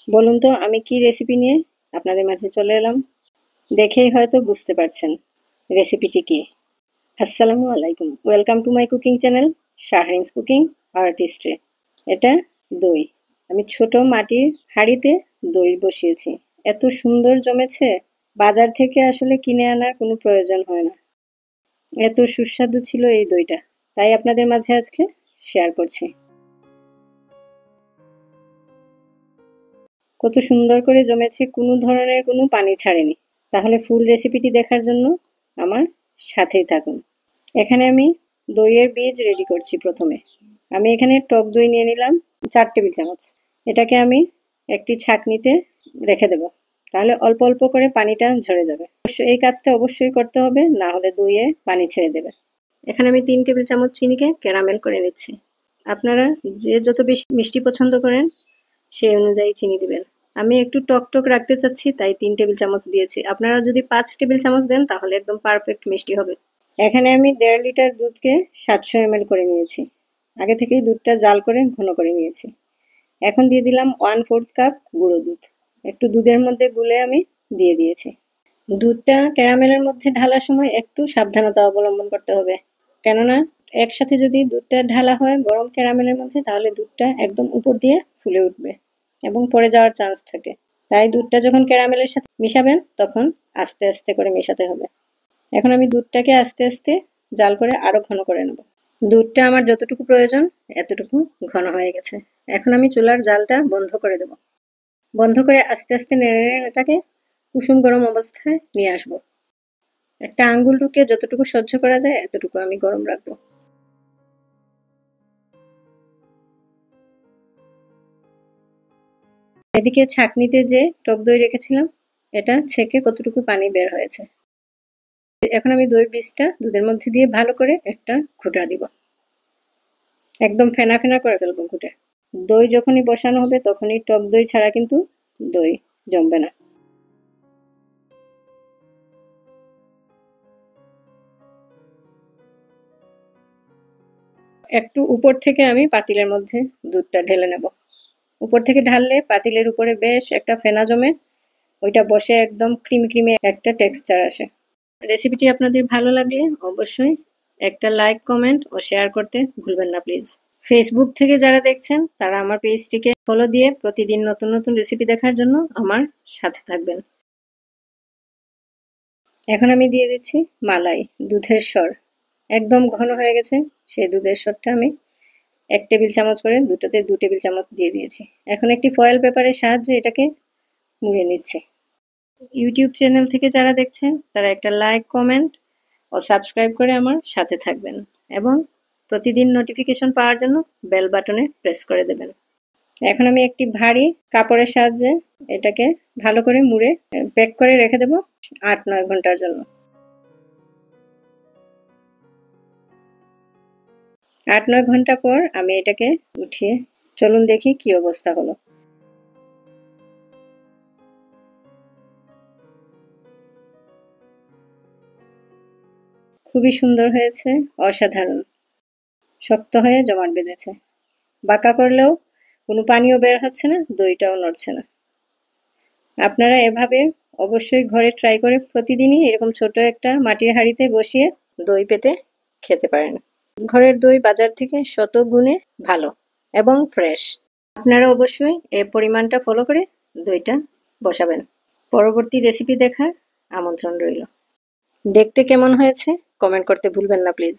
বলুন তো আমি কি রেসিপি নিয়ে আপনাদের মাঝে চলে এলাম। দেখেই হয়তো বুঝতে পারছেন রেসিপিটি কি। আসসালামু আলাইকুম, welcome to my cooking channel Shahrin's cooking artistry. এটা দই। আমি ছোট মাটির হাঁড়িতে দই বসিয়েছি। এত সুন্দর জমেছে, বাজার থেকে আসলে কিনে আনার কোনো প্রয়োজন হয় না। এত সুস্বাদু ছিল এই দইটা, তাই আপনাদের মাঝে আজকে শেয়ার করছি। কত সুন্দর করে জমেছে, কোনো ধরনের কোনো পানি ছাড়েনি। তাহলে ফুল রেসিপিটি দেখার জন্য আমার সাথেই থাকুন। এখানে আমি দইয়ের বীজ রেডি করছি। প্রথমে আমি এখানে টক দই নিয়ে নিলাম 4 টেবিল চামচ। এটাকে আমি একটি ছাঁকনিতে রেখে দেব, তাহলে অল্প অল্প করে পানিটা ঝরে যাবে। এই কাজটা অবশ্যই করতে হবে, না হলে দইয়ে পানি ছেড়ে দেবে। এখানে আমি 3 টেবিল চামচ চিনিকে ক্যারামেল করে নিচ্ছি। আপনারা যে যত বেশি মিষ্টি পছন্দ করেন সেই অনুযায়ী চিনি দিবেন। আমি একটু টক টক রাখতে চাচ্ছি, তাই 3 টেবিল চামচ দিয়েছি। আপনারা যদি 5 টেবিল চামচ দেন তাহলে একদম পারফেক্ট মিষ্টি হবে। এখানে আমি 1.5 লিটার দুধকে 700 ml করে নিয়েছি। আগে থেকেই দুধটা জাল করে ঘন করে নিয়েছি। এখন দিয়ে দিলাম 1/4 কাপ গুঁড়ো দুধ। একটু দুধের মধ্যে গুলে আমি দিয়ে দিয়েছি। দুধটা ক্যারামেলের মধ্যে ঢালার সময় একটু সাবধানতা অবলম্বন করতে হবে, কেননা একসাথে যদি দুধটা ঢালা হয় গরম ক্যারামেলের মধ্যে, তাহলে দুধটা একদম উপর দিয়ে ফুলে উঠবে এবং পড়ে যাওয়ার চান্স থাকে। তাই দুধটা যখন ক্যারামেলের সাথে মিশাবেন তখন আস্তে আস্তে করে মেশাতে হবে। এখন আমি দুধটাকে আস্তে আস্তে জাল করে আরো ঘন করে নেব। দুধটা আমার যতটুকু প্রয়োজন এতটুকু ঘন হয়ে গেছে। এখন আমি চুলার জালটা বন্ধ করে দেব। বন্ধ করে আস্তে আস্তে নেড়ে নেড়ে এটাকে কুসুম গরম অবস্থায় নিয়ে আসবো। একটা আঙ্গুল ঢুকে যতটুকু সহ্য করা যায় এতটুকু আমি গরম রাখবো। এদিকে ছাঁকনিতে যে টক দই রেখেছিলাম এটা ছেঁকে কতটুকু পানি বের হয়েছে। এখন আমি দই বীজটা দুধের মধ্যে দিয়ে ভালো করে একটা ঘুটা দিব। একদম ফেনা ফেনা করে ফেলবো ঘুটে। দই যখনই বসানো হবে তখনই টক দই ছাড়া কিন্তু দই জমবে না। একটু উপর থেকে আমি পাতিলের মধ্যে দুধটা ঢেলে নেব। উপর থেকে ঢাললে পাতিলের উপরে বেশ একটা ফেনা জমে, ওইটা বসে একদম ক্রিমি ক্রিমি একটা টেক্সচার আসে। রেসিপিটি আপনাদের ভালো লাগলে অবশ্যই একটা লাইক, কমেন্ট ও শেয়ার করতে ভুলবেন না প্লিজ। ফেসবুক থেকে যারা দেখছেন তারা আমার পেজটিকে ফলো দিয়ে প্রতিদিন নতুন নতুন রেসিপি দেখার জন্য আমার সাথে থাকবেন। এখন আমি দিয়ে দিচ্ছি মালাই, দুধের স্বর। একদম ঘন হয়ে গেছে, সেই দুধের স্বরটা আমি 1 টেবিল চামচ করে দুটোতে 2 টেবিল চামচ দিয়ে দিয়েছি। এখন একটি ফয়েল পেপারের সাহায্যে এটাকে মুড়ে নিচ্ছে। ইউটিউব চ্যানেল থেকে যারা দেখছেন তারা একটা লাইক, কমেন্ট ও সাবস্ক্রাইব করে আমার সাথে থাকবেন এবং প্রতিদিন নোটিফিকেশন পাওয়ার জন্য বেল বাটনে প্রেস করে দেবেন। এখন আমি একটি ভারী কাপড়ের সাহায্যে এটাকে ভালো করে মুড়ে প্যাক করে রেখে দেব 8-9 ঘন্টার জন্য। 8-9 ঘন্টা পর আমি এটাকে উঠিয়ে চলুন দেখি কি অবস্থা হলো। খুবই সুন্দর হয়েছে, অসাধারণ। শক্ত হয়ে জমাট বেঁধেছে, বাঁকা করলেও কোনো পানিও বের হচ্ছে না, দইটাও নড়ছে না। আপনারা এভাবে অবশ্যই ঘরে ট্রাই করে প্রতিদিনই এরকম ছোট একটা মাটির হাঁড়িতে বসিয়ে দই পেতে খেতে পারেন। ঘরের দই বাজার থেকে শত গুণে ভালো এবং ফ্রেশ। আপনারা অবশ্যই এই পরিমাণটা ফলো করে দইটা বসাবেন। পরবর্তী রেসিপি দেখার আমন্ত্রণ রইল। দেখতে কেমন হয়েছে কমেন্ট করতে ভুলবেন না প্লিজ।